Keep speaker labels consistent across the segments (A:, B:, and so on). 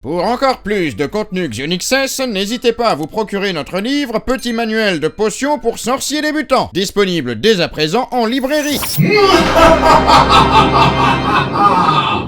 A: Pour encore plus de contenu Xionixes, n'hésitez pas à vous procurer notre livre Petit manuel de potions pour sorciers débutants, disponible dès à présent en librairie.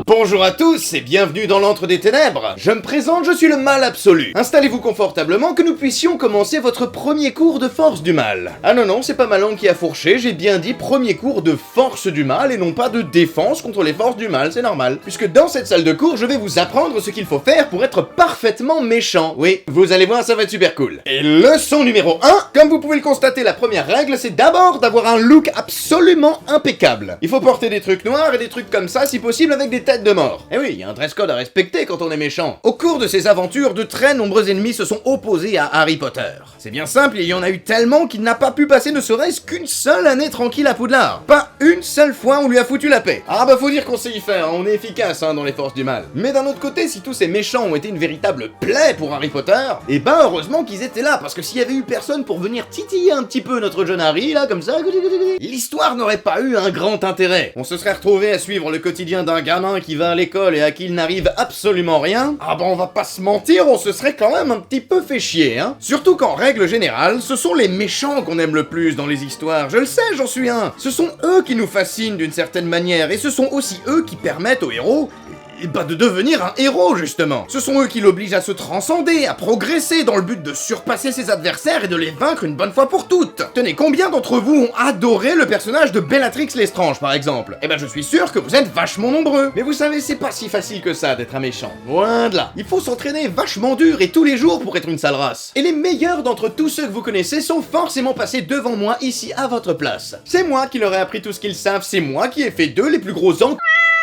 B: Bonjour à tous et bienvenue dans l'Antre des Ténèbres. Je me présente, je suis le mal absolu. Installez-vous confortablement que nous puissions commencer votre premier cours de force du mal. Ah non, c'est pas ma langue qui a fourché, j'ai bien dit premier cours de force du mal et non pas de défense contre les forces du mal, c'est normal. Puisque dans cette salle de cours, je vais vous apprendre ce qu'il faut faire pour être parfaitement méchant. Oui, vous allez voir, ça va être super cool. Et leçon numéro 1, comme vous pouvez le constater, la première règle, c'est d'abord d'avoir un look absolument impeccable. Il faut porter des trucs noirs et des trucs comme ça, si possible avec des têtes de mort. Et oui, il y a un dress code à respecter quand on est méchant. Au cours de ces aventures, de très nombreux ennemis se sont opposés à Harry Potter. C'est bien simple, il y en a eu tellement qu'il n'a pas pu passer ne serait-ce qu'une seule année tranquille à Poudlard. Pas une seule fois on lui a foutu la paix. Ah bah faut dire qu'on sait y faire, on est efficace dans les forces du mal. Mais d'un autre côté, si tous ces méchants ont été une véritable plaie pour Harry Potter, et ben heureusement qu'ils étaient là, parce que s'il y avait eu personne pour venir titiller un petit peu notre jeune Harry, là, comme ça, l'histoire n'aurait pas eu un grand intérêt. On se serait retrouvé à suivre le quotidien d'un gamin qui va à l'école et à qui il n'arrive absolument rien. Ah bah on va pas se mentir, on se serait quand même un petit peu fait chier, hein. Surtout qu'en règle générale, ce sont les méchants qu'on aime le plus dans les histoires, je le sais, j'en suis un. Ce sont eux qui nous fascinent d'une certaine manière, et ce sont aussi eux qui permettent aux héros de devenir un héros, justement. Ce sont eux qui l'obligent à se transcender, à progresser dans le but de surpasser ses adversaires et de les vaincre une bonne fois pour toutes. Tenez, combien d'entre vous ont adoré le personnage de Bellatrix Lestrange, par exemple? Eh ben, je suis sûr que vous êtes vachement nombreux. Mais vous savez, c'est pas si facile que ça d'être un méchant. Loin de là. Il faut s'entraîner vachement dur et tous les jours pour être une sale race. Et les meilleurs d'entre tous ceux que vous connaissez sont forcément passés devant moi ici à votre place. C'est moi qui leur ai appris tout ce qu'ils savent, c'est moi qui ai fait d'eux les plus gros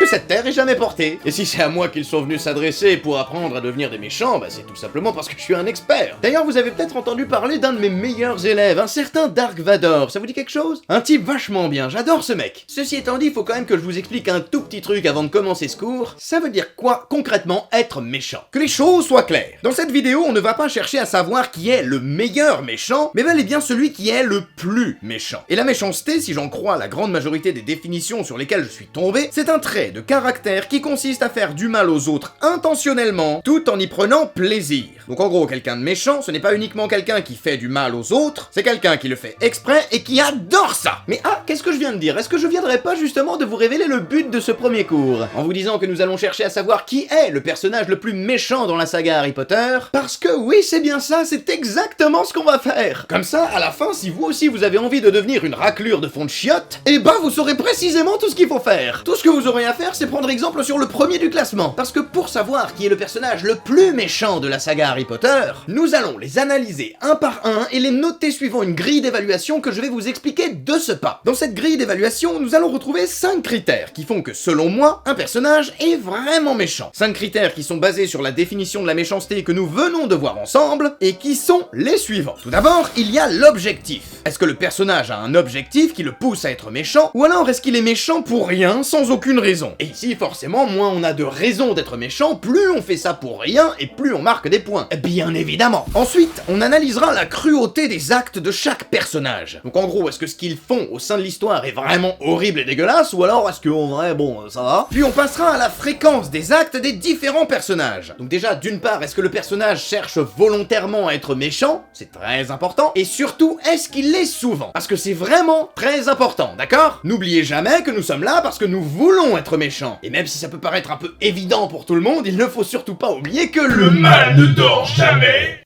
B: que cette terre ait jamais porté. Et si c'est à moi qu'ils sont venus s'adresser pour apprendre à devenir des méchants, bah c'est tout simplement parce que je suis un expert. D'ailleurs, vous avez peut-être entendu parler d'un de mes meilleurs élèves, un certain Dark Vador, ça vous dit quelque chose? Un type vachement bien, j'adore ce mec. Ceci étant dit, il faut quand même que je vous explique un tout petit truc avant de commencer ce cours. Ça veut dire quoi, concrètement, être méchant? Que les choses soient claires. Dans cette vidéo, on ne va pas chercher à savoir qui est le meilleur méchant, mais bel et bien celui qui est le plus méchant. Et la méchanceté, si j'en crois la grande majorité des définitions sur lesquelles je suis tombé, c'est un trait de caractère qui consiste à faire du mal aux autres intentionnellement, tout en y prenant plaisir. Donc en gros, quelqu'un de méchant, ce n'est pas uniquement quelqu'un qui fait du mal aux autres, c'est quelqu'un qui le fait exprès et qui adore ça. Mais qu'est-ce que je viens de dire? Est-ce que je viendrais pas justement de vous révéler le but de ce premier cours, en vous disant que nous allons chercher à savoir qui est le personnage le plus méchant dans la saga Harry Potter? Parce que oui, c'est bien ça, c'est exactement ce qu'on va faire. Comme ça, à la fin, si vous aussi vous avez envie de devenir une raclure de fond de chiottes, eh ben vous saurez précisément tout ce qu'il faut faire. Tout ce que vous aurez à faire, c'est prendre exemple sur le premier du classement. Parce que pour savoir qui est le personnage le plus méchant de la saga Harry Potter, nous allons les analyser un par un et les noter suivant une grille d'évaluation que je vais vous expliquer de ce pas. Dans cette grille d'évaluation, nous allons retrouver 5 critères qui font que, selon moi, un personnage est vraiment méchant. 5 critères qui sont basés sur la définition de la méchanceté que nous venons de voir ensemble et qui sont les suivants. Tout d'abord, il y a l'objectif. Est-ce que le personnage a un objectif qui le pousse à être méchant, ou alors est-ce qu'il est méchant pour rien, sans aucune raison? Et ici, forcément, moins on a de raisons d'être méchant, plus on fait ça pour rien et plus on marque des points. Bien évidemment. Ensuite, on analysera la cruauté des actes de chaque personnage. Donc en gros, est-ce que ce qu'ils font au sein de l'histoire est vraiment horrible et dégueulasse, ou alors est-ce qu'en vrai, bon, ça va? Puis on passera à la fréquence des actes des différents personnages. Donc déjà, d'une part, est-ce que le personnage cherche volontairement à être méchant? C'est très important. Et surtout, est-ce qu'il l'est souvent? Parce que c'est vraiment très important, d'accord? N'oubliez jamais que nous sommes là parce que nous voulons être méchants. Et même si ça peut paraître un peu évident pour tout le monde, il ne faut surtout pas oublier que le mal ne dort jamais.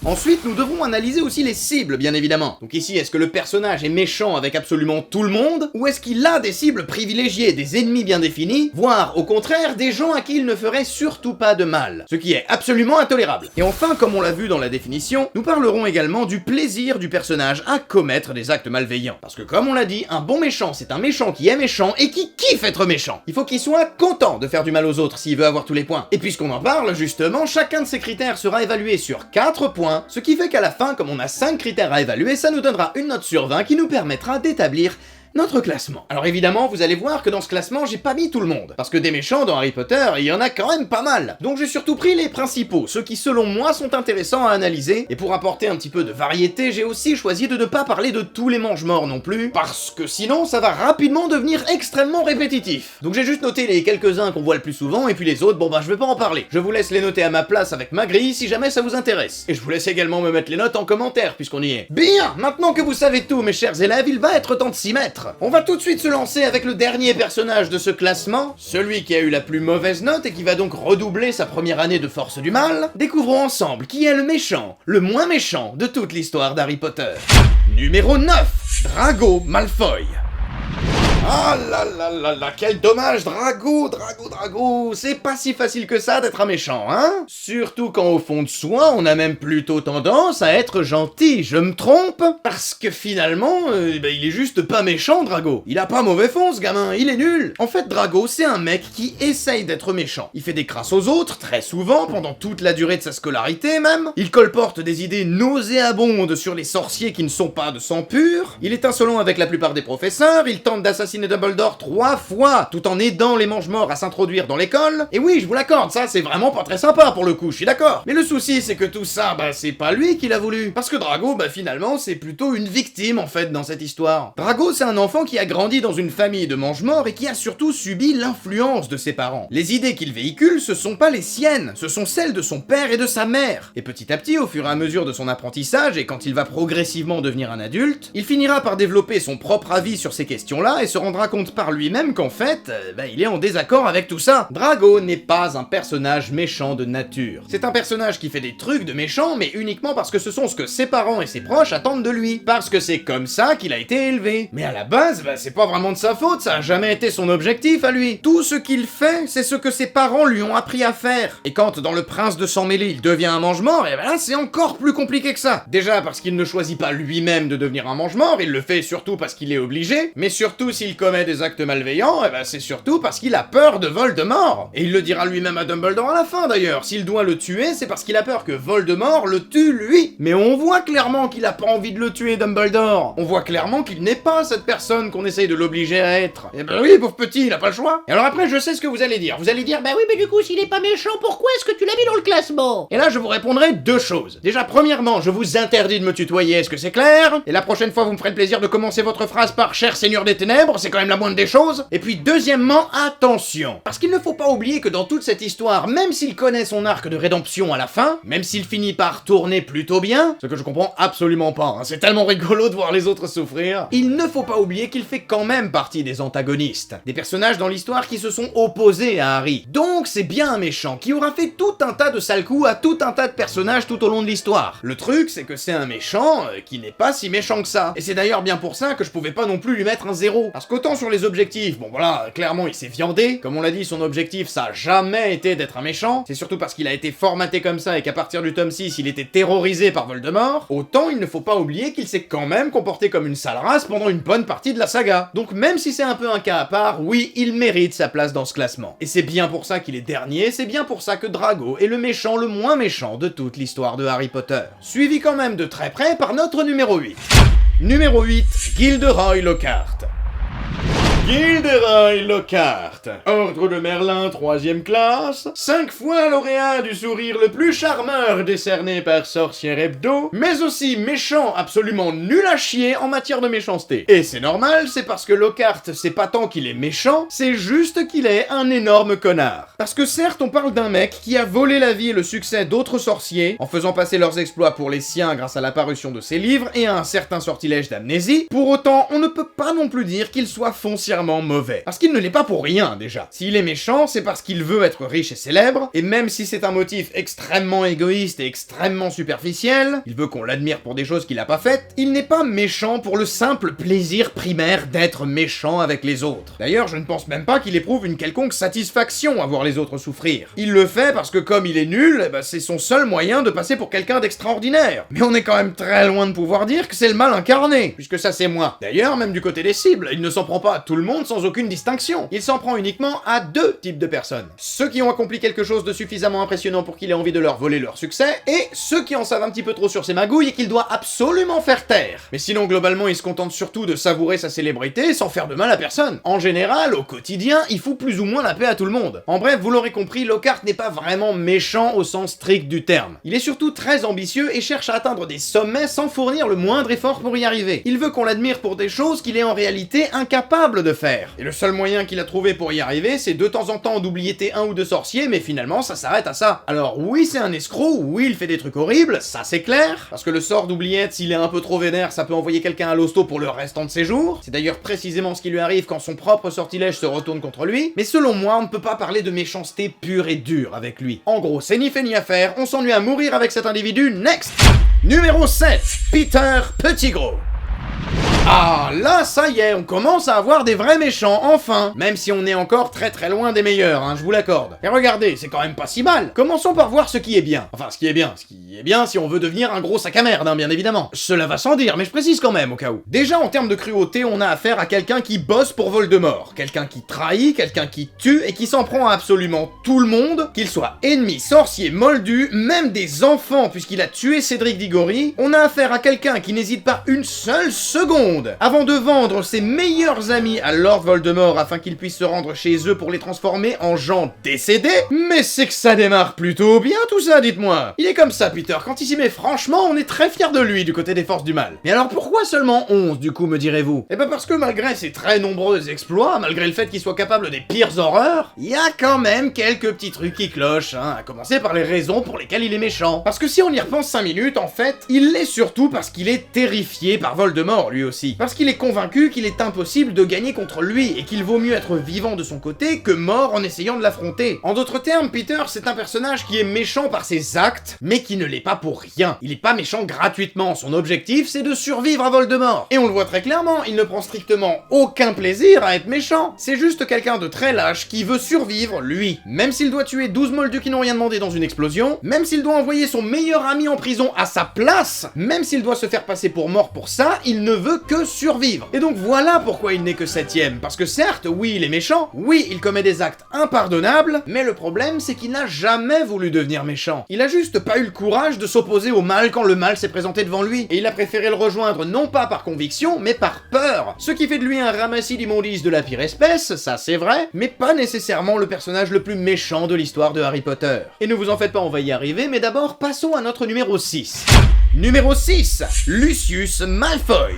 B: Ensuite, nous devrons analyser aussi les cibles, bien évidemment. Donc ici, est-ce que le personnage est méchant avec absolument tout le monde? Ou est-ce qu'il a des cibles privilégiées, des ennemis bien définis, voire, au contraire, des gens à qui il ne ferait surtout pas de mal? Ce qui est absolument intolérable. Et enfin, comme on l'a vu dans la définition, nous parlerons également du plaisir du personnage à commettre des actes malveillants. Parce que comme on l'a dit, un bon méchant, c'est un méchant qui est méchant et qui kiffe être méchant. Il faut qu'il soit content de faire du mal aux autres s'il veut avoir tous les points. Et puisqu'on en parle, justement, chacun de ces critères sera évalué sur 4 points, ce qui fait qu'à la fin, comme on a 5 critères à évaluer, ça nous donnera une note sur 20 qui nous permettra d'établir notre classement. Alors évidemment, vous allez voir que dans ce classement, j'ai pas mis tout le monde, parce que des méchants dans Harry Potter, il y en a quand même pas mal. Donc j'ai surtout pris les principaux, ceux qui selon moi sont intéressants à analyser, et pour apporter un petit peu de variété, j'ai aussi choisi de ne pas parler de tous les mange-morts non plus, parce que sinon ça va rapidement devenir extrêmement répétitif. Donc j'ai juste noté les quelques-uns qu'on voit le plus souvent, et puis les autres, bon bah je vais pas en parler. Je vous laisse les noter à ma place avec ma grille si jamais ça vous intéresse. Et je vous laisse également me mettre les notes en commentaire puisqu'on y est. Bien, maintenant que vous savez tout mes chers élèves, il va être temps de s'y mettre. On va tout de suite se lancer avec le dernier personnage de ce classement, celui qui a eu la plus mauvaise note et qui va donc redoubler sa première année de force du mal. Découvrons ensemble qui est le méchant, le moins méchant de toute l'histoire d'Harry Potter. Numéro 9, Drago Malfoy. Ah là là là là, quel dommage, Drago, c'est pas si facile que ça d'être un méchant, hein? Surtout quand au fond de soi, on a même plutôt tendance à être gentil, je me trompe? Parce que finalement, il est juste pas méchant, Drago. Il a pas mauvais fond, ce gamin, il est nul. En fait, Drago, c'est un mec qui essaye d'être méchant. Il fait des crasses aux autres, très souvent, pendant toute la durée de sa scolarité même. Il colporte des idées nauséabondes sur les sorciers qui ne sont pas de sang pur. Il est insolent avec la plupart des professeurs, il tente d'assassiner Dumbledore 3 fois, tout en aidant les mange-morts à s'introduire dans l'école. Et oui, je vous l'accorde, ça c'est vraiment pas très sympa pour le coup, je suis d'accord. Mais le souci c'est que tout ça, c'est pas lui qui l'a voulu. Parce que Drago, finalement, c'est plutôt une victime en fait dans cette histoire. Drago, c'est un enfant qui a grandi dans une famille de mange-morts et qui a surtout subi l'influence de ses parents. Les idées qu'il véhicule, ce sont pas les siennes, ce sont celles de son père et de sa mère. Et petit à petit, au fur et à mesure de son apprentissage et quand il va progressivement devenir un adulte, il finira par développer son propre avis sur ces questions-là et se rendra compte par lui-même qu'en fait, il est en désaccord avec tout ça. Drago n'est pas un personnage méchant de nature. C'est un personnage qui fait des trucs de méchant, mais uniquement parce que ce sont ce que ses parents et ses proches attendent de lui. Parce que c'est comme ça qu'il a été élevé. Mais à la base, c'est pas vraiment de sa faute, ça a jamais été son objectif à lui. Tout ce qu'il fait, c'est ce que ses parents lui ont appris à faire. Et quand, dans Le Prince de Sang-Mêlé, il devient un mange-mort, là, c'est encore plus compliqué que ça. Déjà parce qu'il ne choisit pas lui-même de devenir un mange-mort, il le fait surtout parce qu'il est obligé, mais surtout s'il commet des actes malveillants, c'est surtout parce qu'il a peur de Voldemort. Et il le dira lui-même à Dumbledore à la fin d'ailleurs, s'il doit le tuer, c'est parce qu'il a peur que Voldemort le tue lui. Mais on voit clairement qu'il a pas envie de le tuer, Dumbledore. On voit clairement qu'il n'est pas cette personne qu'on essaye de l'obliger à être. Et oui, pauvre petit, il a pas le choix. Et alors après, je sais ce que vous allez dire. Vous allez dire, oui, mais du coup, s'il est pas méchant, pourquoi est-ce que tu l'as mis dans le classement? Et là, je vous répondrai deux choses. Déjà, premièrement, je vous interdis de me tutoyer, est-ce que c'est clair? Et la prochaine fois, vous me ferez le plaisir de commencer votre phrase par « Cher Seigneur des Ténèbres », c'est quand même la moindre des choses. Et puis deuxièmement, attention, parce qu'il ne faut pas oublier que dans toute cette histoire, même s'il connaît son arc de rédemption à la fin, même s'il finit par tourner plutôt bien, ce que je comprends absolument pas, c'est tellement rigolo de voir les autres souffrir, il ne faut pas oublier qu'il fait quand même partie des antagonistes, des personnages dans l'histoire qui se sont opposés à Harry. Donc c'est bien un méchant qui aura fait tout un tas de sales coups à tout un tas de personnages tout au long de l'histoire. Le truc, c'est que c'est un méchant qui n'est pas si méchant que ça. Et c'est d'ailleurs bien pour ça que je pouvais pas non plus lui mettre un 0. Parce qu'autant sur les objectifs, bon voilà, clairement il s'est viandé. Comme on l'a dit, son objectif ça a jamais été d'être un méchant. C'est surtout parce qu'il a été formaté comme ça et qu'à partir du tome 6, il était terrorisé par Voldemort. Autant il ne faut pas oublier qu'il s'est quand même comporté comme une sale race pendant une bonne partie de la saga. Donc même si c'est un peu un cas à part, oui, il mérite sa place dans ce classement. Et c'est bien pour ça qu'il est dernier, c'est bien pour ça que Drago est le méchant le moins méchant de toute l'histoire de Harry Potter. Suivi quand même de très près par notre numéro 8. Numéro 8, Gilderoy Lockhart. Gilderoy Lockhart, Ordre de Merlin 3ème classe, 5 fois lauréat du sourire le plus charmeur décerné par Sorcière Hebdo, mais aussi méchant absolument nul à chier en matière de méchanceté. Et c'est normal, c'est parce que Lockhart, c'est pas tant qu'il est méchant, c'est juste qu'il est un énorme connard. Parce que certes, on parle d'un mec qui a volé la vie et le succès d'autres sorciers, en faisant passer leurs exploits pour les siens grâce à la parution de ses livres et à un certain sortilège d'amnésie. Pour autant, on ne peut pas non plus dire qu'il soit foncièrement mauvais. Parce qu'il ne l'est pas pour rien, déjà. S'il est méchant, c'est parce qu'il veut être riche et célèbre, et même si c'est un motif extrêmement égoïste et extrêmement superficiel, il veut qu'on l'admire pour des choses qu'il a pas faites, il n'est pas méchant pour le simple plaisir primaire d'être méchant avec les autres. D'ailleurs, je ne pense même pas qu'il éprouve une quelconque satisfaction à voir les autres souffrir. Il le fait parce que comme il est nul, c'est son seul moyen de passer pour quelqu'un d'extraordinaire. Mais on est quand même très loin de pouvoir dire que c'est le mal incarné, puisque ça c'est moi. D'ailleurs, même du côté des cibles, il ne s'en prend pas à tout le monde sans aucune distinction. Il s'en prend uniquement à deux types de personnes. Ceux qui ont accompli quelque chose de suffisamment impressionnant pour qu'il ait envie de leur voler leur succès, et ceux qui en savent un petit peu trop sur ses magouilles et qu'il doit absolument faire taire. Mais sinon, globalement, il se contente surtout de savourer sa célébrité sans faire de mal à personne. En général, au quotidien, il fout plus ou moins la paix à tout le monde. En bref, vous l'aurez compris, Lockhart n'est pas vraiment méchant au sens strict du terme. Il est surtout très ambitieux et cherche à atteindre des sommets sans fournir le moindre effort pour y arriver. Il veut qu'on l'admire pour des choses qu'il est en réalité incapable de faire. Et le seul moyen qu'il a trouvé pour y arriver, c'est de temps en temps d'oublier un ou deux sorciers, mais finalement ça s'arrête à ça. Alors oui, c'est un escroc, oui, il fait des trucs horribles, ça c'est clair, parce que le sort d'oubliette, s'il est un peu trop vénère, ça peut envoyer quelqu'un à l'hosto pour le restant de ses jours. C'est d'ailleurs précisément ce qui lui arrive quand son propre sortilège se retourne contre lui. Mais selon moi, on ne peut pas parler de méchanceté pure et dure avec lui. En gros, c'est ni fait ni à faire, on s'ennuie à mourir avec cet individu, next! Numéro 7, Peter Pettigrew. Ah, là, ça y est, on commence à avoir des vrais méchants, enfin. Même si on est encore très très loin des meilleurs, hein, je vous l'accorde. Et regardez, c'est quand même pas si mal. Commençons par voir ce qui est bien. Enfin, ce qui est bien si on veut devenir un gros sac à merde, hein, bien évidemment. Cela va sans dire, mais je précise quand même, au cas où. Déjà, en termes de cruauté, on a affaire à quelqu'un qui bosse pour Voldemort. Quelqu'un qui trahit, quelqu'un qui tue, et qui s'en prend à absolument tout le monde, qu'il soit ennemi, sorcier, moldu, même des enfants, puisqu'il a tué Cédric Diggory. On a affaire à quelqu'un qui n'hésite pas une seule seconde avant de vendre ses meilleurs amis à Lord Voldemort afin qu'ils puissent se rendre chez eux pour les transformer en gens décédés. Mais c'est que ça démarre plutôt bien tout ça, dites-moi. Il est comme ça, Peter, quand il s'y met franchement, on est très fiers de lui du côté des forces du mal. Mais alors pourquoi seulement 11 du coup, me direz-vous? Eh ben parce que malgré ses très nombreux exploits, malgré le fait qu'il soit capable des pires horreurs, il y a quand même quelques petits trucs qui clochent, hein, à commencer par les raisons pour lesquelles il est méchant. Parce que si on y repense 5 minutes, en fait, il l'est surtout parce qu'il est terrifié par Voldemort lui aussi. Parce qu'il est convaincu qu'il est impossible de gagner contre lui et qu'il vaut mieux être vivant de son côté que mort en essayant de l'affronter. En d'autres termes, Peter, c'est un personnage qui est méchant par ses actes, mais qui ne l'est pas pour rien. Il est pas méchant gratuitement, son objectif c'est de survivre à Voldemort. Et on le voit très clairement, il ne prend strictement aucun plaisir à être méchant. C'est juste quelqu'un de très lâche qui veut survivre, lui. Même s'il doit tuer 12 moldus qui n'ont rien demandé dans une explosion, même s'il doit envoyer son meilleur ami en prison à sa place, même s'il doit se faire passer pour mort pour ça, il ne veut que survivre. Et donc voilà pourquoi il n'est que 7ème, parce que certes, oui, il est méchant, oui, il commet des actes impardonnables, mais le problème c'est qu'il n'a jamais voulu devenir méchant. Il a juste pas eu le courage de s'opposer au mal quand le mal s'est présenté devant lui, et il a préféré le rejoindre non pas par conviction, mais par peur. Ce qui fait de lui un ramassis d'immondices de la pire espèce, ça c'est vrai, mais pas nécessairement le personnage le plus méchant de l'histoire de Harry Potter. Et ne vous en faites pas, on va y arriver, mais d'abord passons à notre numéro 6. Numéro 6, Lucius Malfoy.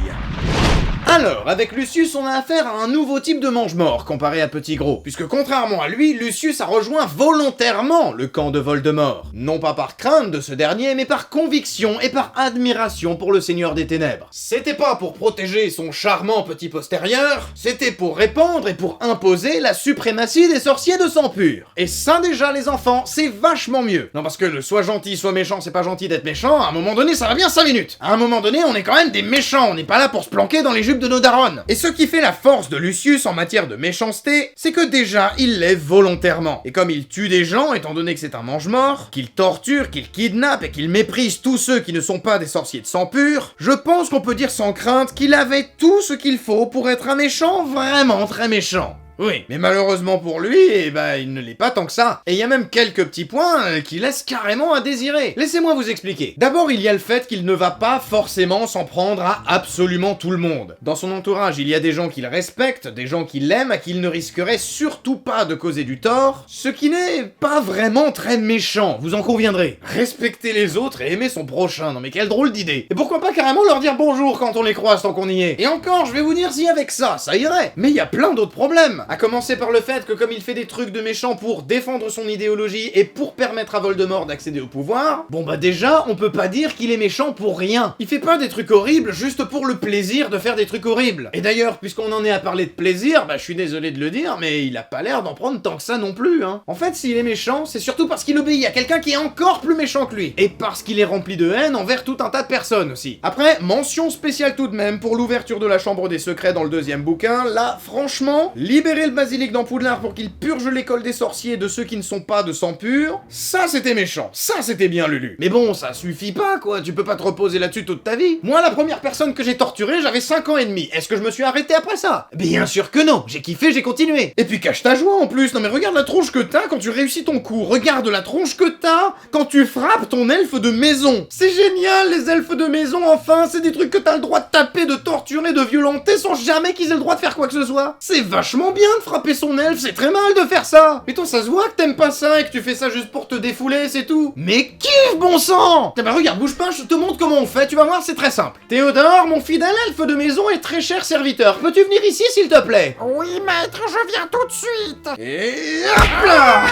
B: Alors, avec Lucius, on a affaire à un nouveau type de mange-mort comparé à Pettigrew, puisque contrairement à lui, Lucius a rejoint volontairement le camp de Voldemort. Non pas par crainte de ce dernier, mais par conviction et par admiration pour le Seigneur des Ténèbres. C'était pas pour protéger son charmant petit postérieur, c'était pour répandre et pour imposer la suprématie des sorciers de sang pur. Et ça déjà, les enfants, c'est vachement mieux. Non parce que le soit gentil, soit méchant, c'est pas gentil d'être méchant, à un moment donné, ça va bien 5 minutes. À un moment donné, on est quand même des méchants, on n'est pas là pour se planquer dans les jupes de nos darons. Et ce qui fait la force de Lucius en matière de méchanceté, c'est que déjà, il l'est volontairement. Et comme il tue des gens, étant donné que c'est un mange-mort, qu'il torture, qu'il kidnappe et qu'il méprise tous ceux qui ne sont pas des sorciers de sang pur, je pense qu'on peut dire sans crainte qu'il avait tout ce qu'il faut pour être un méchant vraiment très méchant. Oui, mais malheureusement pour lui, eh ben, il ne l'est pas tant que ça. Et il y a même quelques petits points qui laissent carrément à désirer. Laissez-moi vous expliquer. D'abord, il y a le fait qu'il ne va pas forcément s'en prendre à absolument tout le monde. Dans son entourage, il y a des gens qu'il respecte, des gens qui l'aiment, à qui il ne risquerait surtout pas de causer du tort, ce qui n'est pas vraiment très méchant, vous en conviendrez. Respecter les autres et aimer son prochain, non mais quelle drôle d'idée. Et pourquoi pas carrément leur dire bonjour quand on les croise tant qu'on y est. Et encore, je vais vous dire si avec ça irait. Mais il y a plein d'autres problèmes. À commencer par le fait que comme il fait des trucs de méchant pour défendre son idéologie et pour permettre à Voldemort d'accéder au pouvoir, bon bah déjà, on peut pas dire qu'il est méchant pour rien. Il fait pas des trucs horribles juste pour le plaisir de faire des trucs horribles. Et d'ailleurs, puisqu'on en est à parler de plaisir, bah je suis désolé de le dire, mais il a pas l'air d'en prendre tant que ça non plus, hein. En fait, s'il est méchant, c'est surtout parce qu'il obéit à quelqu'un qui est encore plus méchant que lui. Et parce qu'il est rempli de haine envers tout un tas de personnes aussi. Après, mention spéciale tout de même pour l'ouverture de la Chambre des Secrets dans le 2e bouquin, là, franchement, libérez enterré le basilic dans Poudlard pour qu'il purge l'école des sorciers de ceux qui ne sont pas de sang pur, ça c'était méchant, ça c'était bien Lulu. Mais bon, ça suffit pas quoi, tu peux pas te reposer là-dessus toute ta vie. Moi, la première personne que j'ai torturée, j'avais 5 ans et demi. Est-ce que je me suis arrêté après ça? Bien sûr que non, j'ai kiffé, j'ai continué. Et puis cache ta joie en plus, non mais regarde la tronche que t'as quand tu réussis ton coup, regarde la tronche que t'as quand tu frappes ton elfe de maison. C'est génial les elfes de maison, enfin, c'est des trucs que t'as le droit de taper, de torturer, de violenter sans jamais qu'ils aient le droit de faire quoi que ce soit. C'est vachement bien de frapper son elfe, c'est très mal de faire ça. Mais toi ça se voit que t'aimes pas ça et que tu fais ça juste pour te défouler, c'est tout. Mais kiffe bon sang. Eh ben regarde, bouge pas, je te montre comment on fait, tu vas voir, c'est très simple. Théodore, mon fidèle elfe de maison et très cher serviteur, peux-tu venir ici s'il te plaît?
C: Oui, maître, je viens tout de suite.
B: Et hop là.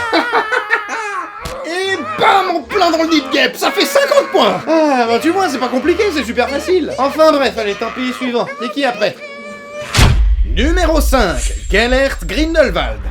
B: Et bam, en plein dans le nid de guêpe, ça fait 50 points. Ah, bah tu vois, c'est pas compliqué, c'est super facile. Enfin bref, allez, tant pis, suivant. C'est qui après? Numéro 5, Gellert Grindelwald.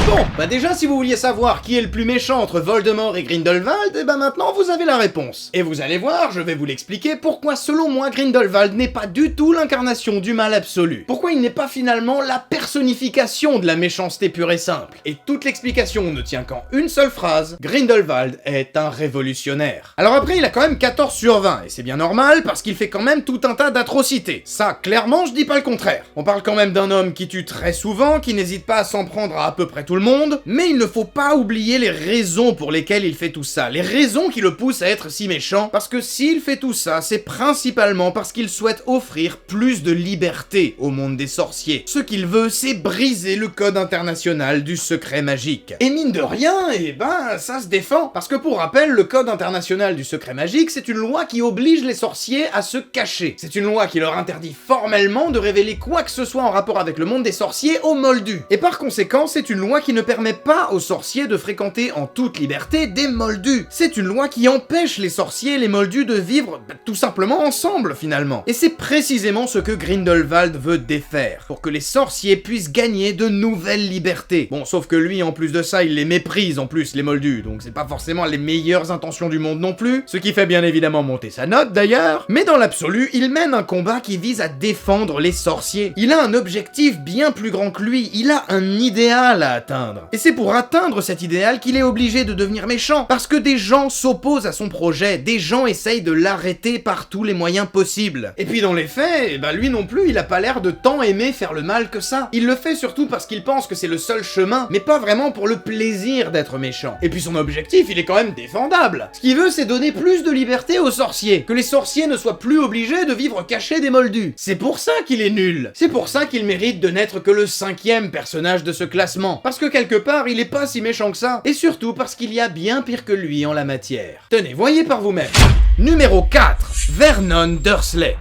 B: Bon, bah déjà si vous vouliez savoir qui est le plus méchant entre Voldemort et Grindelwald, et bah maintenant vous avez la réponse. Et vous allez voir, je vais vous l'expliquer pourquoi selon moi Grindelwald n'est pas du tout l'incarnation du mal absolu. Pourquoi il n'est pas finalement la personnification de la méchanceté pure et simple. Et toute l'explication ne tient qu'en une seule phrase, Grindelwald est un révolutionnaire. Alors après il a quand même 14 sur 20, et c'est bien normal parce qu'il fait quand même tout un tas d'atrocités. Ça, clairement, je dis pas le contraire. On parle quand même d'un homme qui tue très souvent, qui n'hésite pas à s'en prendre à peu près tout le monde, mais il ne faut pas oublier les raisons pour lesquelles il fait tout ça, les raisons qui le poussent à être si méchant, parce que s'il fait tout ça, c'est principalement parce qu'il souhaite offrir plus de liberté au monde des sorciers. Ce qu'il veut, c'est briser le code international du secret magique. Et mine de rien, eh ben, ça se défend, parce que pour rappel, le code international du secret magique, c'est une loi qui oblige les sorciers à se cacher. C'est une loi qui leur interdit formellement de révéler quoi que ce soit en rapport avec le monde des sorciers aux moldus. Et par conséquent, c'est une loi qui ne permet pas aux sorciers de fréquenter en toute liberté des moldus. C'est une loi qui empêche les sorciers et les moldus de vivre tout simplement ensemble finalement. Et c'est précisément ce que Grindelwald veut défaire, pour que les sorciers puissent gagner de nouvelles libertés. Bon, sauf que lui, en plus de ça, il les méprise en plus, les moldus, donc c'est pas forcément les meilleures intentions du monde non plus, ce qui fait bien évidemment monter sa note d'ailleurs, mais dans l'absolu, il mène un combat qui vise à défendre les sorciers. Il a un objectif bien plus grand que lui, il a un idéal à atteindre. Et c'est pour atteindre cet idéal qu'il est obligé de devenir méchant, parce que des gens s'opposent à son projet, des gens essayent de l'arrêter par tous les moyens possibles. Et puis dans les faits, bah lui non plus, il a pas l'air de tant aimer faire le mal que ça. Il le fait surtout parce qu'il pense que c'est le seul chemin, mais pas vraiment pour le plaisir d'être méchant. Et puis son objectif, il est quand même défendable. Ce qu'il veut, c'est donner plus de liberté aux sorciers, que les sorciers ne soient plus obligés de vivre cachés des moldus. C'est pour ça qu'il est nul. C'est pour ça qu'il mérite de n'être que le 5e personnage de ce classement. Parce que quelque part, il est pas si méchant que ça. Et surtout parce qu'il y a bien pire que lui en la matière. Tenez, voyez par vous-même. Numéro 4, Vernon Dursley.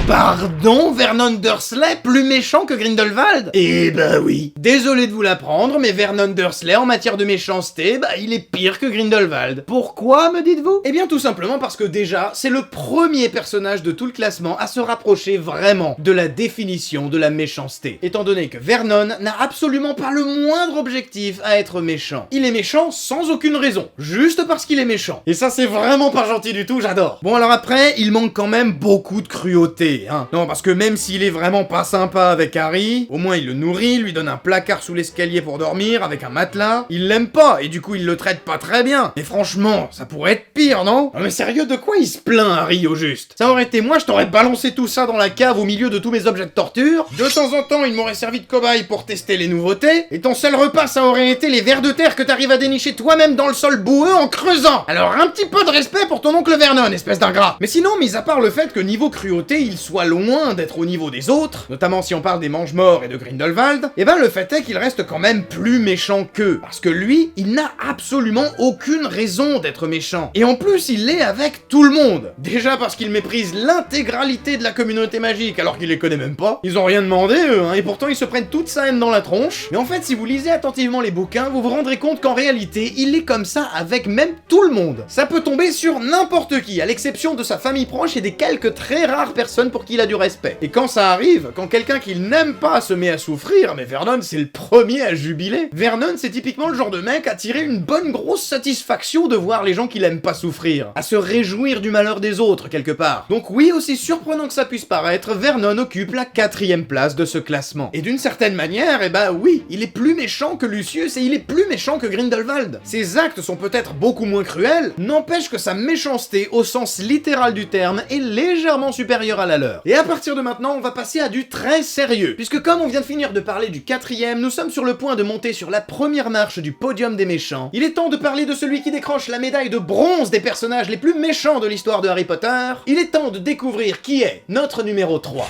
B: Pardon, Vernon Dursley, plus méchant que Grindelwald? Eh bah oui. Désolé de vous l'apprendre, mais Vernon Dursley, en matière de méchanceté, bah il est pire que Grindelwald. Pourquoi, me dites-vous? Eh bien tout simplement parce que déjà, c'est le premier personnage de tout le classement à se rapprocher vraiment de la définition de la méchanceté. Étant donné que Vernon n'a absolument pas le moindre objectif à être méchant. Il est méchant sans aucune raison, juste parce qu'il est méchant. Et ça c'est vraiment pas gentil du tout, j'adore. Bon alors après, il manque quand même beaucoup de cruauté. Hein. Non, parce que même s'il est vraiment pas sympa avec Harry, au moins il le nourrit, lui donne un placard sous l'escalier pour dormir, avec un matelas, il l'aime pas, et du coup il le traite pas très bien. Mais franchement, ça pourrait être pire, non? Non mais sérieux, de quoi il se plaint, Harry, au juste? Ça aurait été moi, je t'aurais balancé tout ça dans la cave au milieu de tous mes objets de torture, de temps en temps il m'aurait servi de cobaye pour tester les nouveautés, et ton seul repas ça aurait été les vers de terre que t'arrives à dénicher toi-même dans le sol boueux en creusant. Alors un petit peu de respect pour ton oncle Vernon, espèce d'ingrat. Mais sinon, mis à part le fait que niveau cruauté, il soit loin d'être au niveau des autres, notamment si on parle des Mange-Morts et de Grindelwald, et ben le fait est qu'il reste quand même plus méchant qu'eux, parce que lui, il n'a absolument aucune raison d'être méchant. Et en plus, il l'est avec tout le monde. Déjà parce qu'il méprise l'intégralité de la communauté magique, alors qu'il les connaît même pas. Ils ont rien demandé, eux, hein, et pourtant ils se prennent toute sa haine dans la tronche. Mais en fait, si vous lisez attentivement les bouquins, vous vous rendrez compte qu'en réalité, il est comme ça avec même tout le monde. Ça peut tomber sur n'importe qui, à l'exception de sa famille proche et des quelques très rares personnes pour qui il a du respect. Et quand ça arrive, quand quelqu'un qu'il n'aime pas se met à souffrir, mais Vernon c'est le premier à jubiler. Vernon c'est typiquement le genre de mec à tirer une bonne grosse satisfaction de voir les gens qu'il aime pas souffrir, à se réjouir du malheur des autres quelque part. Donc oui, aussi surprenant que ça puisse paraître, Vernon occupe la 4e place de ce classement. Et d'une certaine manière, eh ben oui, il est plus méchant que Lucius et il est plus méchant que Grindelwald. Ses actes sont peut-être beaucoup moins cruels, n'empêche que sa méchanceté au sens littéral du terme est légèrement supérieure à la leur. Et à partir de maintenant, on va passer à du très sérieux, puisque comme on vient de finir de parler du 4e, nous sommes sur le point de monter sur la première marche du podium des méchants. Il est temps de parler de celui qui décroche la médaille de bronze des personnages les plus méchants de l'histoire de Harry Potter. Il est temps de découvrir qui est notre numéro 3.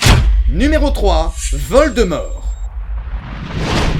B: Numéro 3, Voldemort.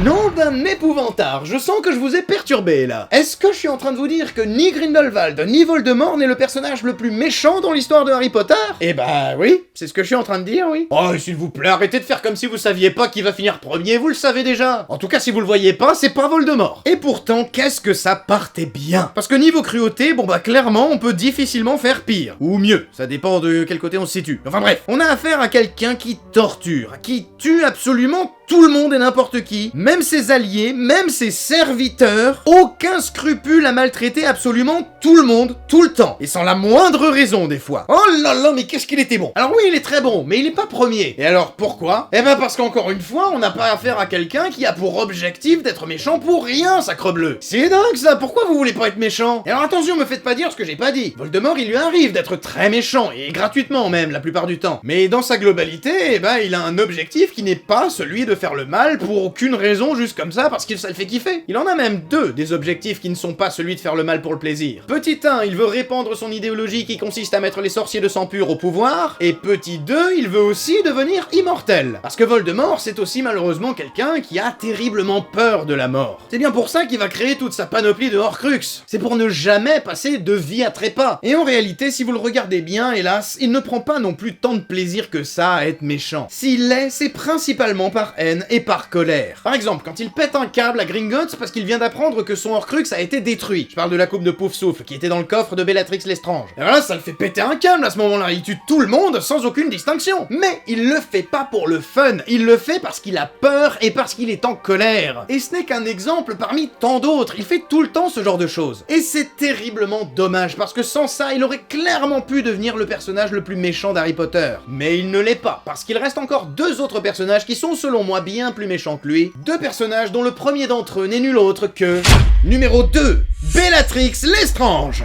B: Nom d'un épouvantard, je sens que je vous ai perturbé là. Est-ce que je suis en train de vous dire que ni Grindelwald ni Voldemort n'est le personnage le plus méchant dans l'histoire de Harry Potter? Eh bah oui, c'est ce que je suis en train de dire, oui. Oh, s'il vous plaît, arrêtez de faire comme si vous saviez pas qui va finir premier, vous le savez déjà. En tout cas, si vous le voyez pas, c'est pas Voldemort. Et pourtant, qu'est-ce que ça partait bien. Parce que niveau cruauté, bon bah clairement, on peut difficilement faire pire. Ou mieux, ça dépend de quel côté on se situe. Enfin bref, on a affaire à quelqu'un qui torture, qui tue absolument tout le monde et n'importe qui, même ses alliés, même ses serviteurs, aucun scrupule à maltraiter absolument tout le monde, tout le temps, et sans la moindre raison des fois. Oh là là, mais qu'est-ce qu'il était bon. Alors oui, il est très bon, mais il est pas premier. Et alors pourquoi? Eh ben parce qu'encore une fois, on n'a pas affaire à quelqu'un qui a pour objectif d'être méchant pour rien, sacrebleu. C'est dingue ça, pourquoi vous voulez pas être méchant? Et alors attention, me faites pas dire ce que j'ai pas dit. Voldemort, il lui arrive d'être très méchant, et gratuitement même, la plupart du temps. Mais dans sa globalité, eh ben il a un objectif qui n'est pas celui de faire le mal pour aucune raison, juste comme ça, parce que ça le fait kiffer. Il en a même deux, des objectifs qui ne sont pas celui de faire le mal pour le plaisir. Petit 1, il veut répandre son idéologie qui consiste à mettre les sorciers de sang pur au pouvoir, et petit 2, il veut aussi devenir immortel. Parce que Voldemort, c'est aussi malheureusement quelqu'un qui a terriblement peur de la mort. C'est bien pour ça qu'il va créer toute sa panoplie de Horcrux. C'est pour ne jamais passer de vie à trépas. Et en réalité, si vous le regardez bien, hélas, il ne prend pas non plus tant de plaisir que ça à être méchant. S'il l'est, c'est principalement par haine et par colère. Par exemple, quand il pète un câble à Gringotts parce qu'il vient d'apprendre que son Horcrux a été détruit. Je parle de la coupe de Poufsouffle qui était dans le coffre de Bellatrix Lestrange. Et voilà, ça le fait péter un câble à ce moment-là, il tue tout le monde sans aucune distinction. Mais il le fait pas pour le fun, il le fait parce qu'il a peur et parce qu'il est en colère. Et ce n'est qu'un exemple parmi tant d'autres, il fait tout le temps ce genre de choses. Et c'est terriblement dommage parce que sans ça, il aurait clairement pu devenir le personnage le plus méchant d'Harry Potter. Mais il ne l'est pas, parce qu'il reste encore deux autres personnages qui sont selon moi bien plus méchants que lui. Deux personnages dont le premier d'entre eux n'est nul autre que... Numéro 2, Bellatrix Lestrange.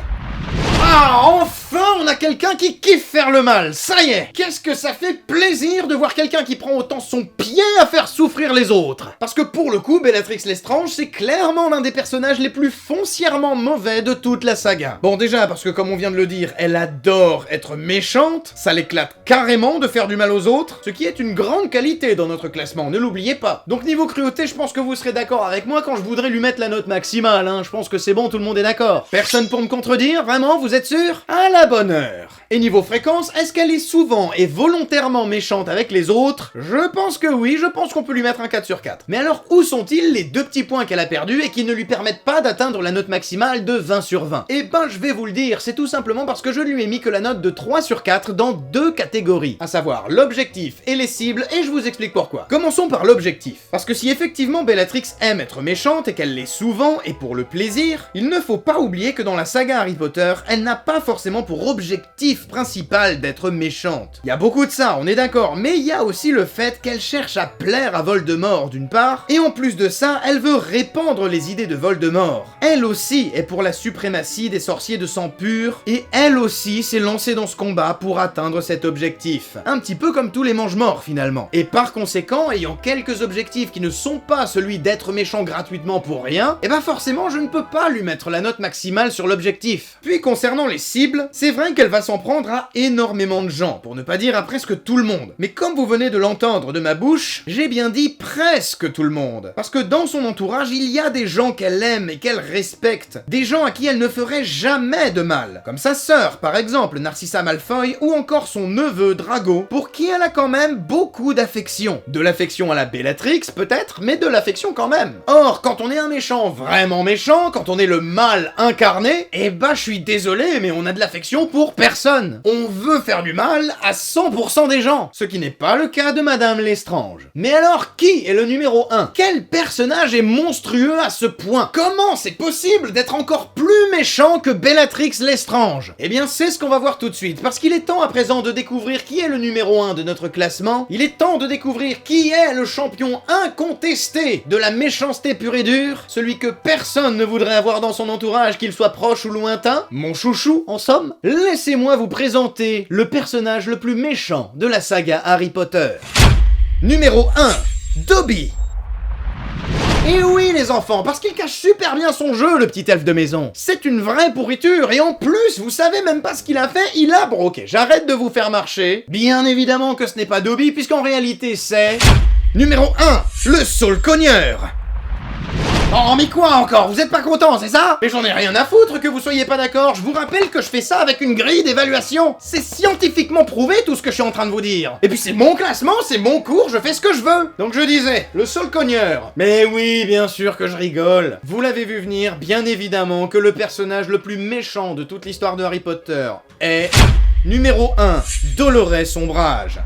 B: Ah, enfin on a quelqu'un qui kiffe faire le mal, ça y est. Qu'est-ce que ça fait plaisir de voir quelqu'un qui prend autant son pied à faire souffrir les autres. Parce que pour le coup, Bellatrix Lestrange, c'est clairement l'un des personnages les plus foncièrement mauvais de toute la saga. Bon déjà, parce que comme on vient de le dire, elle adore être méchante, ça l'éclate carrément de faire du mal aux autres, ce qui est une grande qualité dans notre classement, ne l'oubliez pas. Donc niveau cruauté, je pense que vous serez d'accord avec moi quand je voudrais lui mettre la note maximale, hein. Je pense que c'est bon, tout le monde est d'accord. Personne pour me contredire, vraiment, vous êtes sûr? À la bonne heure. Et niveau fréquence, est-ce qu'elle est souvent et volontairement méchante avec les autres? Je pense que oui, je pense qu'on peut lui mettre un 4 sur 4. Mais alors, où sont-ils les deux petits points qu'elle a perdus et qui ne lui permettent pas d'atteindre la note maximale de 20 sur 20? Eh ben, je vais vous le dire, c'est tout simplement parce que je lui ai mis que la note de 3 sur 4 dans deux catégories, à savoir l'objectif et les cibles, et je vous explique pourquoi. Commençons par l'objectif. Parce que si effectivement Bellatrix aime être méchante et qu'elle l'est souvent et pour le plaisir, il ne faut pas oublier que dans la saga Harry Potter, elle n'a pas forcément pour objectif principal d'être méchante. Il y a beaucoup de ça, on est d'accord, mais il y a aussi le fait qu'elle cherche à plaire à Voldemort d'une part, et en plus de ça, elle veut répandre les idées de Voldemort. Elle aussi est pour la suprématie des sorciers de sang pur, et elle aussi s'est lancée dans ce combat pour atteindre cet objectif. Un petit peu comme tous les mange-morts finalement. Et par conséquent, ayant quelques objectifs qui ne sont pas celui d'être méchant gratuitement pour rien, et bah forcément je ne peux pas lui mettre la note maximale sur l'objectif. Puis concernant les cibles, c'est vrai qu'elle va s'en prendre à énormément de gens, pour ne pas dire à presque tout le monde. Mais comme vous venez de l'entendre de ma bouche, j'ai bien dit presque tout le monde. Parce que dans son entourage, il y a des gens qu'elle aime et qu'elle respecte. Des gens à qui elle ne ferait jamais de mal. Comme sa sœur, par exemple, Narcissa Malfoy, ou encore son neveu Drago, pour qui elle a quand même beaucoup d'affection. De l'affection à la Bellatrix, peut-être, mais de l'affection quand même. Or, quand on est un méchant vraiment méchant, quand on est le mal incarné, eh bah je suis désolé, mais on a de l'affection pour pour personne. On veut faire du mal à 100% des gens, ce qui n'est pas le cas de Madame Lestrange. Mais alors, qui est le numéro 1? Quel personnage est monstrueux à ce point? Comment c'est possible d'être encore plus méchant que Bellatrix Lestrange? Eh bien, c'est ce qu'on va voir tout de suite, parce qu'il est temps à présent de découvrir qui est le numéro 1 de notre classement. Il est temps de découvrir qui est le champion incontesté de la méchanceté pure et dure, celui que personne ne voudrait avoir dans son entourage, qu'il soit proche ou lointain, mon chouchou, en somme. Laissez-moi vous présenter le personnage le plus méchant de la saga Harry Potter. Numéro 1, Dobby. Et oui les enfants, parce qu'il cache super bien son jeu, le petit elfe de maison. C'est une vraie pourriture, et en plus, vous savez même pas ce qu'il a fait, il a broqué. J'arrête de vous faire marcher. Bien évidemment que ce n'est pas Dobby, puisqu'en réalité c'est... Numéro 1, le Saule-Cogneur. Oh mais quoi encore? Vous êtes pas content, c'est ça? Mais j'en ai rien à foutre que vous soyez pas d'accord, je vous rappelle que je fais ça avec une grille d'évaluation. C'est scientifiquement prouvé tout ce que je suis en train de vous dire. Et puis c'est mon classement, c'est mon cours, je fais ce que je veux. Donc je disais, le Saule-Cogneur. Mais oui, bien sûr que je rigole. Vous l'avez vu venir, bien évidemment que le personnage le plus méchant de toute l'histoire de Harry Potter est... Numéro 1, Dolores Ombrage.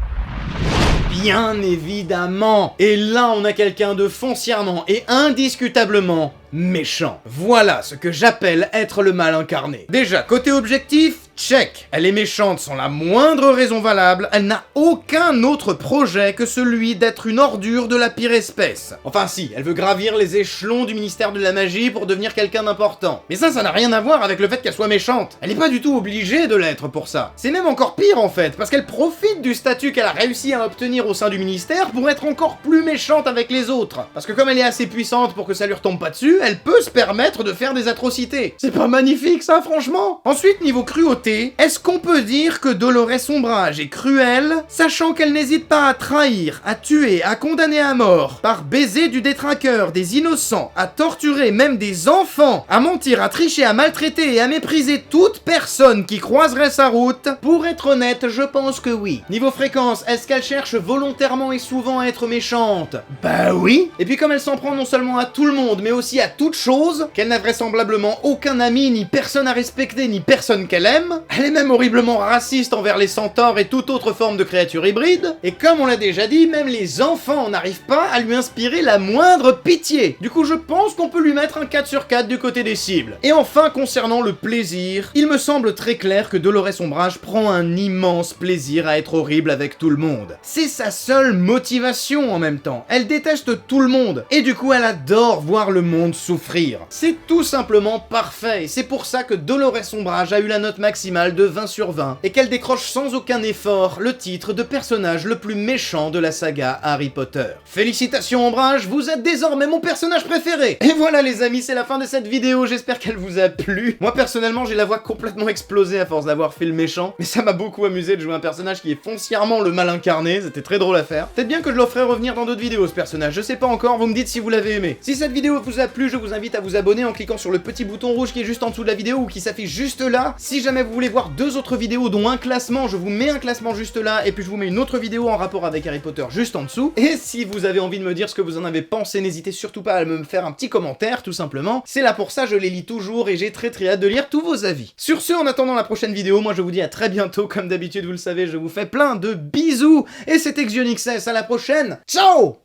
B: Bien évidemment. Et là, on a quelqu'un de foncièrement et indiscutablement méchant. Voilà ce que j'appelle être le mal incarné. Déjà, côté objectif, check. Elle est méchante sans la moindre raison valable, elle n'a aucun autre projet que celui d'être une ordure de la pire espèce. Enfin si, elle veut gravir les échelons du ministère de la magie pour devenir quelqu'un d'important. Mais ça n'a rien à voir avec le fait qu'elle soit méchante. Elle est pas du tout obligée de l'être pour ça. C'est même encore pire en fait, parce qu'elle profite du statut qu'elle a réussi à obtenir au sein du ministère pour être encore plus méchante avec les autres. Parce que comme elle est assez puissante pour que ça lui retombe pas dessus, elle peut se permettre de faire des atrocités. C'est pas magnifique ça, franchement? Ensuite, niveau cruauté, est-ce qu'on peut dire que Dolores Ombrage est cruelle, sachant qu'elle n'hésite pas à trahir, à tuer, à condamner à mort, par baiser du détraqueur, des innocents, à torturer même des enfants, à mentir, à tricher, à maltraiter et à mépriser toute personne qui croiserait sa route? Pour être honnête, je pense que oui. Niveau fréquence, est-ce qu'elle cherche volontairement et souvent à être méchante? Bah oui. Et puis comme elle s'en prend non seulement à tout le monde, mais aussi à toute chose, qu'elle n'a vraisemblablement aucun ami, ni personne à respecter, ni personne qu'elle aime, elle est même horriblement raciste envers les centaures et toute autre forme de créature hybride, et comme on l'a déjà dit, même les enfants n'arrivent pas à lui inspirer la moindre pitié. Du coup, je pense qu'on peut lui mettre un 4 sur 4 du côté des cibles. Et enfin, concernant le plaisir, il me semble très clair que Dolores Ombrage prend un immense plaisir à être horrible avec tout le monde. C'est sa seule motivation en même temps. Elle déteste tout le monde, et du coup, elle adore voir le monde souffrir. C'est tout simplement parfait, et c'est pour ça que Dolores Ombrage a eu la note maximale de 20 sur 20, et qu'elle décroche sans aucun effort le titre de personnage le plus méchant de la saga Harry Potter. Félicitations Ombrage, vous êtes désormais mon personnage préféré. Et voilà les amis, c'est la fin de cette vidéo, j'espère qu'elle vous a plu. Moi personnellement, j'ai la voix complètement explosée à force d'avoir fait le méchant, mais ça m'a beaucoup amusé de jouer un personnage qui est foncièrement le mal incarné, c'était très drôle à faire. Peut-être bien que je le ferai revenir dans d'autres vidéos ce personnage, je sais pas encore, vous me dites si vous l'avez aimé. Si cette vidéo vous a plu, je vous invite à vous abonner en cliquant sur le petit bouton rouge qui est juste en dessous de la vidéo ou qui s'affiche juste là. Si jamais vous voulez voir deux autres vidéos dont un classement, je vous mets un classement juste là et puis je vous mets une autre vidéo en rapport avec Harry Potter juste en dessous. Et si vous avez envie de me dire ce que vous en avez pensé, n'hésitez surtout pas à me faire un petit commentaire tout simplement. C'est là pour ça, je les lis toujours et j'ai très hâte de lire tous vos avis. Sur ce, en attendant la prochaine vidéo, moi je vous dis à très bientôt, comme d'habitude vous le savez, je vous fais plein de bisous et c'était XionXS, à la prochaine, ciao!